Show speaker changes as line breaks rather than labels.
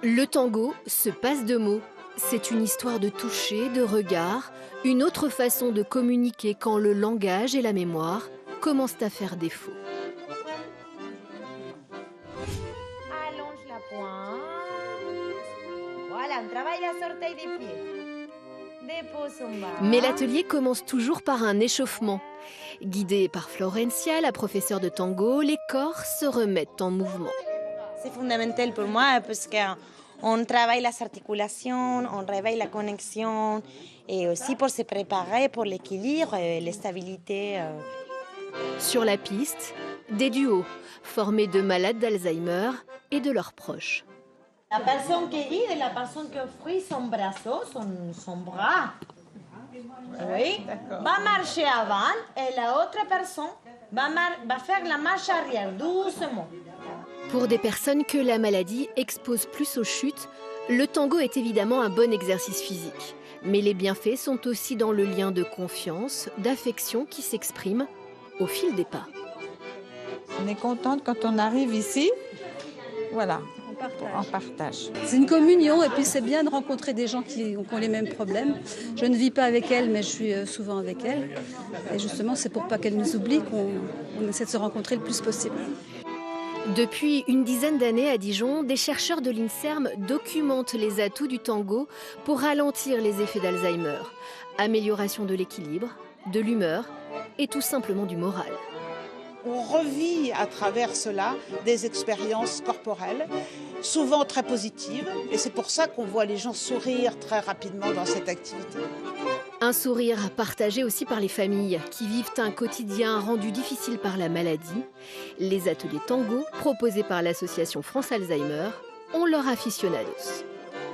Le tango se passe de mots. C'est une histoire de toucher, de regard, une autre façon de communiquer quand le langage et la mémoire commencent à faire défaut.
Allonge la pointe. Voilà, on travaille la orteil des pieds. Dépose en bas.
Mais l'atelier commence toujours par un échauffement. Guidés par Florencia, la professeure de tango, les corps se remettent en mouvement.
C'est fondamental pour moi parce qu'on travaille les articulations, on réveille la connexion et aussi pour se préparer pour l'équilibre et la stabilité.
Sur la piste, des duos formés de malades d'Alzheimer et de leurs proches.
La personne qui guide est la personne qui offre son bras, son bras. Oui, va marcher avant et la autre personne va faire la marche arrière doucement.
Pour des personnes que la maladie expose plus aux chutes, le tango est évidemment un bon exercice physique. Mais les bienfaits sont aussi dans le lien de confiance, d'affection qui s'exprime au fil des pas.
On est contente quand on arrive ici. Voilà, on partage.
C'est une communion et puis c'est bien de rencontrer des gens qui ont les mêmes problèmes. Je ne vis pas avec elles, mais je suis souvent avec elles. Et justement, c'est pour pas qu'elles nous oublient qu'on essaie de se rencontrer le plus possible.
Depuis une dizaine d'années à Dijon, des chercheurs de l'INSERM documentent les atouts du tango pour ralentir les effets d'Alzheimer. Amélioration de l'équilibre, de l'humeur et tout simplement du moral.
On revit à travers cela des expériences corporelles, souvent très positives, et c'est pour ça qu'on voit les gens sourire très rapidement dans cette activité.
Un sourire partagé aussi par les familles qui vivent un quotidien rendu difficile par la maladie. Les ateliers tango proposés par l'association France Alzheimer ont leur aficionados.